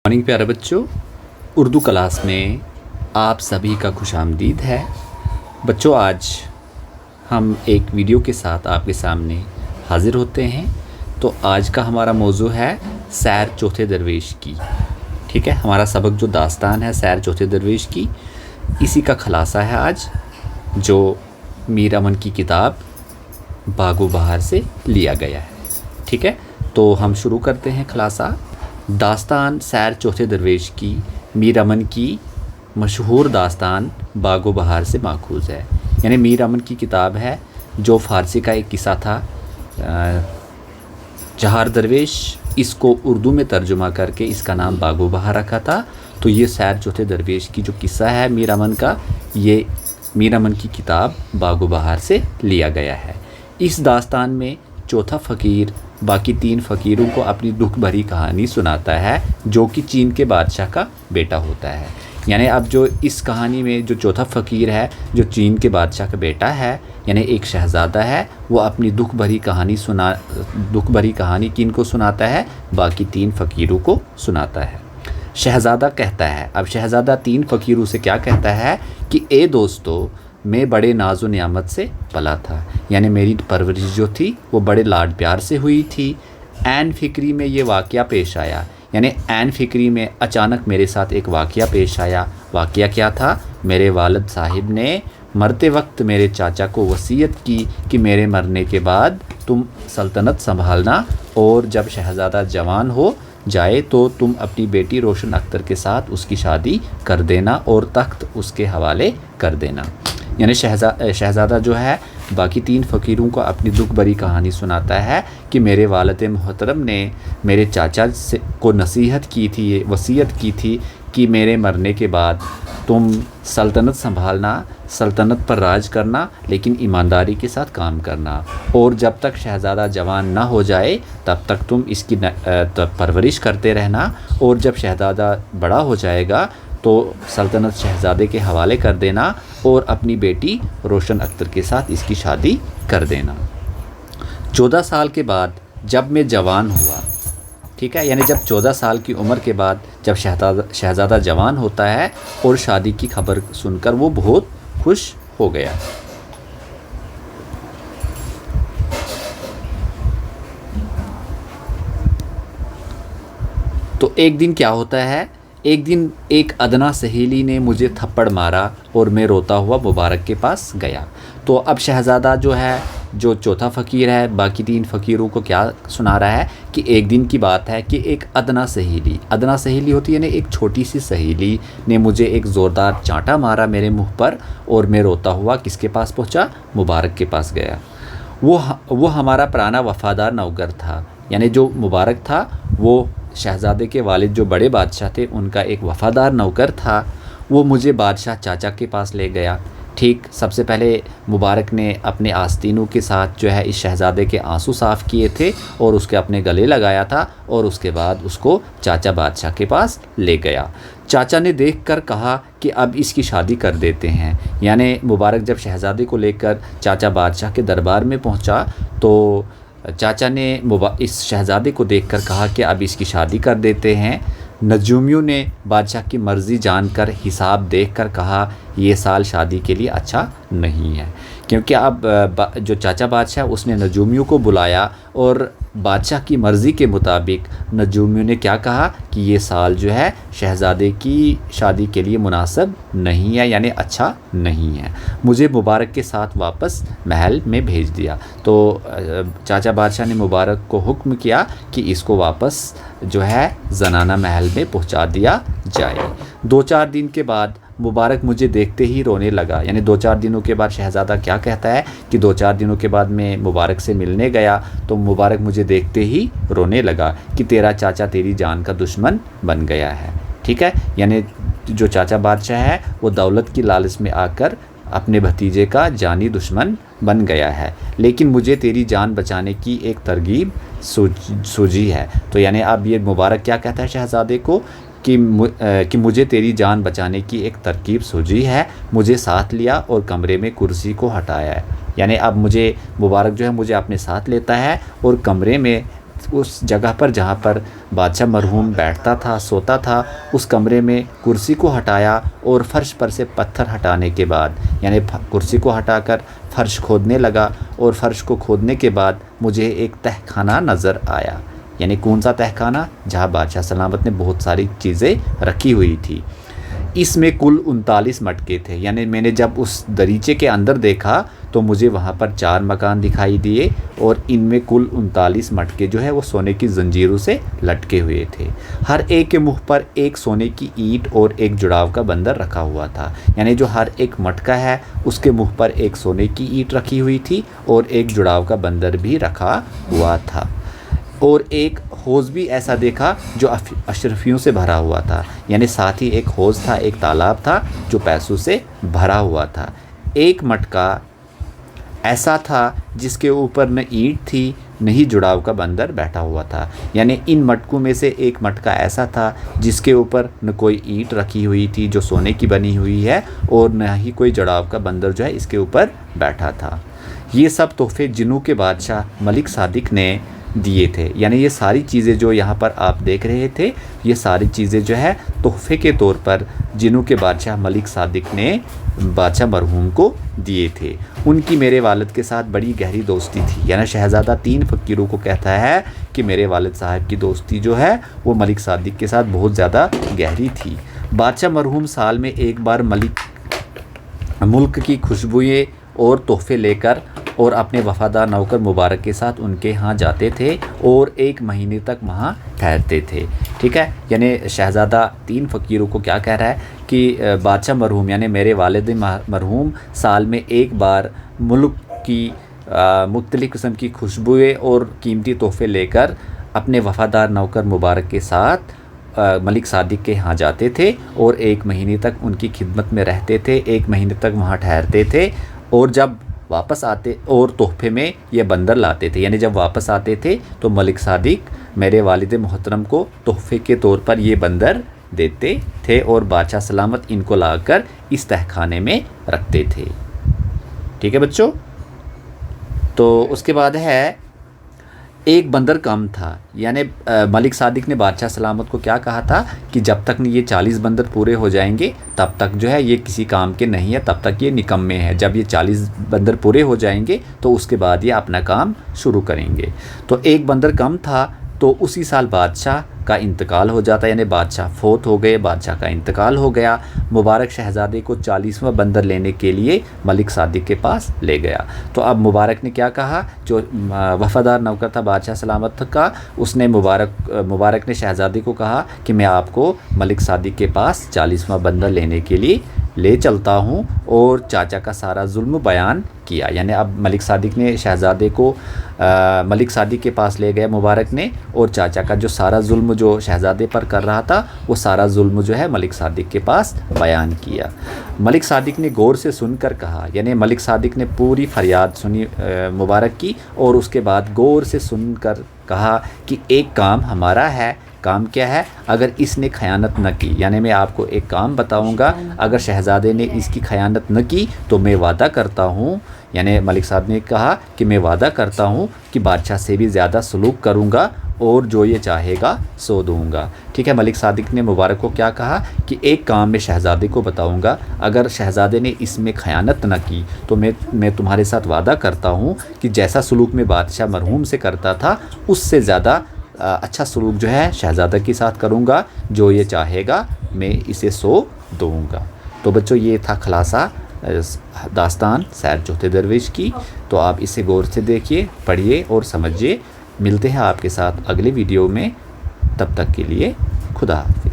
Morning प्यारे बच्चों, Urdu class में आप सभी का खुश आमदीद है। बच्चों, आज हम एक वीडियो के साथ आपके सामने हाज़िर होते हैं। तो आज का हमारा मौजू है सैर चौथे दरवेश की। ठीक है, हमारा सबक जो दास्तान है सैर चौथे दरवेश की, इसी का खुलासा है आज, जो मीर अमन की किताब बागो बहार से लिया गया है। ठीक है, तो हम शुरू करते हैं खुलासा। दास्तान सैर चौथे दरवेश की मीर अमन की मशहूर दास्तान बागो बहार से माखूज़ है। यानी मीर अमन की किताब है जो फ़ारसी का एक किस्सा था, चहार दरवेश, इसको उर्दू में तर्जुमा करके इसका नाम बागो बहार रखा था। तो ये सैर चौथे दरवेश की जो किस्सा है मीर अमन का, ये मीर अमन की किताब बागो बहार से लिया गया है। इस दास्तान में चौथा फ़कीर बाकी तीन फ़कीरों को अपनी दुख भरी कहानी सुनाता है, जो कि चीन के बादशाह का बेटा होता है। यानी अब जो इस कहानी में जो चौथा फ़कीर है, जो चीन के बादशाह का बेटा है, यानी एक शहज़ादा है, वो अपनी दुख भरी कहानी किन को सुनाता है? बाकी तीन फ़कीरों को सुनाता है। शहज़ादा कहता है, अब शहज़ादा तीन फ़कीरों से क्या कहता है कि ए दोस्तों, मैं बड़े नाज़ो नियामत से पला था। यानी मेरी परवरिश जो थी वो बड़े लाड प्यार से हुई थी। ऐन फ़िक्री में ये वाक़या पेश आया, यानी ऐन फ़िक्री में अचानक मेरे साथ एक वाक़या पेश आया। वाक़या क्या था? मेरे वालिद साहिब ने मरते वक्त मेरे चाचा को वसीयत की कि मेरे मरने के बाद तुम सल्तनत संभालना, और जब शहज़ादा जवान हो जाए तो तुम अपनी बेटी रोशन अख्तर के साथ उसकी शादी कर देना और तख्त उसके हवाले कर देना। यानी शहज़ादा जो है बाकी तीन फ़कीरों को अपनी दुख भरी कहानी सुनाता है कि मेरे वालिद मोहतरम ने मेरे चाचा से को नसीहत की थी, वसीयत की थी कि मेरे मरने के बाद तुम सल्तनत संभालना, सल्तनत पर राज करना, लेकिन ईमानदारी के साथ काम करना, और जब तक शहज़ादा जवान ना हो जाए तब तक तुम इसकी परवरिश करते रहना, और जब शहज़ादा बड़ा हो जाएगा तो सल्तनत शहज़ादे के हवाले कर देना और अपनी बेटी रोशन अख्तर के साथ इसकी शादी कर देना। 14 साल के बाद जब मैं जवान हुआ, ठीक है, यानी जब 14 साल की उम्र के बाद जब शहज़ादा जवान होता है और शादी की खबर सुनकर वो बहुत खुश हो गया। तो एक दिन क्या होता है, एक दिन एक अदना सहेली ने मुझे थप्पड़ मारा और मैं रोता हुआ मुबारक के पास गया। तो अब शहज़ादा जो है, जो चौथा फ़कीर है, बाकी तीन फ़कीरों को क्या सुना रहा है कि एक दिन की बात है कि एक अदना सहेली होती है ना, एक छोटी सी सहेली ने मुझे एक ज़ोरदार चांटा मारा मेरे मुंह पर, और मैं रोता हुआ किसके पास पहुंचा? मुबारक के पास गया। वो हमारा पुराना वफ़ादार नौकर था। यानी जो मुबारक था वो शहज़ादे के वालिद जो बड़े बादशाह थे उनका एक वफ़ादार नौकर था। वो मुझे बादशाह चाचा के पास ले गया। ठीक, सबसे पहले मुबारक ने अपने आस्तीनों के साथ जो है इस शहज़ादे के आंसू साफ़ किए थे और उसके अपने गले लगाया था, और उसके बाद उसको चाचा बादशाह के पास ले गया। चाचा ने देखकर कहा कि अब इसकी शादी कर देते हैं। यानी मुबारक जब शहज़ादे को लेकर चाचा बादशाह के दरबार में पहुंचा तो चाचा ने इस शहज़ादे को देखकर कहा कि अब इसकी शादी कर देते हैं। नजूमियों ने बादशाह की मर्ज़ी जानकर हिसाब देखकर कहा ये साल शादी के लिए अच्छा नहीं है, क्योंकि अब जो चाचा बादशाह उसने नजूमियों को बुलाया और बादशाह की मर्ज़ी के मुताबिक नजूमियों ने क्या कहा कि ये साल जो है शहज़ादे की शादी के लिए मुनासिब नहीं है, यानी अच्छा नहीं है। मुझे मुबारक के साथ वापस महल में भेज दिया। तो चाचा बादशाह ने मुबारक को हुक्म किया कि इसको वापस जो है ज़नाना महल में पहुंचा दिया जाए। 2-4 दिन के बाद मुबारक मुझे देखते ही रोने लगा। यानी 2-4 दिनों के बाद शहज़ादा क्या कहता है कि 2-4 दिनों के बाद मैं मुबारक से मिलने गया तो मुबारक मुझे देखते ही रोने लगा कि तेरा चाचा तेरी जान का दुश्मन बन गया है। ठीक है, यानी जो चाचा बादशाह है वो दौलत की लालच में आकर अपने भतीजे का जानी दुश्मन बन गया है, लेकिन मुझे तेरी जान बचाने की एक तरगीब सूझी है। तो यानी अब ये मुबारक क्या कहता है शहज़ादे को कि मुझे तेरी जान बचाने की एक तरकीब सूझी है। मुझे साथ लिया और कमरे में कुर्सी को हटाया है। यानी अब मुझे मुबारक जो है मुझे अपने साथ लेता है और कमरे में اس جگہ پر جہاں پر بادشاہ مرحوم بیٹھتا تھا، سوتا تھا، اس کمرے میں کرسی کو ہٹایا اور فرش پر سے پتھر ہٹانے کے بعد، یعنی کرسی کو ہٹا کر فرش کھودنے لگا، اور فرش کو کھودنے کے بعد مجھے ایک تہہ خانہ نظر آیا۔ یعنی کون سا تہہ خانہ؟ جہاں بادشاہ سلامت نے بہت ساری چیزیں رکھی ہوئی تھی۔ اس میں کل 39 مٹکے تھے۔ یعنی میں نے جب اس دریچے کے اندر دیکھا تو مجھے وہاں پر 4 مکان دکھائی دیے، اور ان میں کل 39 مٹکے جو ہے وہ سونے کی زنجیروں سے لٹکے ہوئے تھے۔ ہر ایک کے منہ پر ایک سونے کی اینٹ اور ایک جڑاو کا بندر رکھا ہوا تھا۔ یعنی جو ہر ایک مٹکا ہے اس کے منہ پر ایک سونے کی اینٹ رکھی ہوئی تھی اور ایک جڑاو کا بندر بھی رکھا ہوا تھا۔ اور ایک حوض بھی ایسا دیکھا جو اشرفیوں سے بھرا ہوا تھا۔ یعنی ساتھ ہی ایک حوض تھا، ایک تالاب تھا جو پیسوں سے بھرا ہوا تھا۔ ایک مٹکا ایسا تھا جس کے اوپر نہ اینٹ تھی نہ ہی جڑاو کا بندر بیٹھا ہوا تھا۔ یعنی ان مٹکوں میں سے ایک مٹکا ایسا تھا جس کے اوپر نہ کوئی اینٹ رکھی ہوئی تھی جو سونے کی بنی ہوئی ہے، اور نہ ہی کوئی جڑاو کا بندر جو ہے اس کے اوپر بیٹھا تھا۔ یہ سب تحفے جنوں کے بادشاہ ملک صادق نے دیے تھے۔ یعنی یہ ساری چیزیں جو یہاں پر آپ دیکھ رہے تھے، یہ ساری چیزیں جو ہے تحفے کے طور پر جنوں کے بادشاہ ملک صادق نے بادشاہ مرحوم کو دیے تھے۔ ان کی میرے والد کے ساتھ بڑی گہری دوستی تھی۔ یعنی شہزادہ 3 فقیروں کو کہتا ہے کہ میرے والد صاحب کی دوستی جو ہے وہ ملک صادق کے ساتھ بہت زیادہ گہری تھی۔ بادشاہ مرحوم سال میں ایک بار ملک کی خوشبوئیں اور تحفے لے کر اور اپنے وفادار نوکر مبارک کے ساتھ ان کے ہاں جاتے تھے اور 1 مہینے تک وہاں ٹھہرتے تھے۔ ٹھیک ہے، یعنی شہزادہ 3 فقیروں کو کیا کہہ رہا ہے کہ بادشاہ مرحوم یعنی میرے والد مرحوم سال میں ایک بار ملک کی مختلف قسم کی خوشبوئیں اور قیمتی تحفے لے کر اپنے وفادار نوکر مبارک کے ساتھ ملک صادق کے ہاں جاتے تھے اور 1 مہینے تک ان کی خدمت میں رہتے تھے، 1 مہینے تک وہاں ٹھہرتے تھے، اور جب واپس آتے اور تحفے میں یہ بندر لاتے تھے۔ یعنی جب واپس آتے تھے تو ملک صادق میرے والد محترم کو تحفے کے طور پر یہ بندر دیتے تھے، اور بادشاہ سلامت ان کو لا کر اس تہہ خانے میں رکھتے تھے۔ ٹھیک ہے بچوں، تو اس کے بعد ہے ایک بندر کم تھا۔ یعنی ملک صادق نے بادشاہ سلامت کو کیا کہا تھا کہ جب تک یہ 40 بندر پورے ہو جائیں گے تب تک جو ہے یہ کسی کام کے نہیں ہے، تب تک یہ نکمے ہیں۔ جب یہ 40 بندر پورے ہو جائیں گے تو اس کے بعد یہ اپنا کام شروع کریں گے۔ تو ایک بندر کم تھا تو اسی سال بادشاہ کا انتقال ہو جاتا، یعنی بادشاہ فوت ہو گئے، بادشاہ کا انتقال ہو گیا۔ مبارک شہزادے کو 40واں بندر لینے کے لیے ملک صادق کے پاس لے گیا۔ تو اب مبارک نے کیا کہا، جو وفادار نوکر تھا بادشاہ سلامت کا، اس نے مبارک نے شہزادے کو کہا کہ میں آپ کو ملک صادق کے پاس 40واں بندر لینے کے لیے لے چلتا ہوں، اور چاچا کا سارا ظلم بیان کیا۔ یعنی اب ملک صادق نے شہزادے کو ملک صادق کے پاس لے گئے مبارک نے، اور چاچا کا جو سارا ظلم جو شہزادے پر کر رہا تھا وہ سارا ظلم جو ہے ملک صادق کے پاس بیان کیا۔ ملک صادق نے غور سے سن کر کہا، یعنی ملک صادق نے پوری فریاد سنی مبارک کی، اور اس کے بعد غور سے سن کر کہا کہ ایک کام ہمارا ہے۔ کام کیا ہے؟ اگر اس نے خیانت نہ کی، یعنی میں آپ کو ایک کام بتاؤں گا، اگر شہزادے نے اس کی خیانت نہ کی تو میں وعدہ کرتا ہوں، یعنی ملک صاحب نے کہا کہ میں وعدہ کرتا ہوں کہ بادشاہ سے بھی زیادہ سلوک کروں گا اور جو یہ چاہے گا سو دوں گا۔ ٹھیک ہے، ملک صادق نے مبارک کو کیا کہا کہ ایک کام میں شہزادے کو بتاؤں گا، اگر شہزادے نے اس میں خیانت نہ کی تو میں تمہارے ساتھ وعدہ کرتا ہوں کہ جیسا سلوک میں بادشاہ مرحوم سے کرتا تھا اس سے زیادہ اچھا سلوک جو ہے شہزادہ کے ساتھ کروں گا، جو یہ چاہے گا میں اسے سو دوں گا۔ تو بچوں یہ تھا خلاصہ داستان سیر چوتھے درویش کی۔ تو آپ اسے غور سے دیکھیے، پڑھیے اور سمجھیے۔ ملتے ہیں آپ کے ساتھ اگلے ویڈیو میں، تب تک کے لیے خدا حافظ۔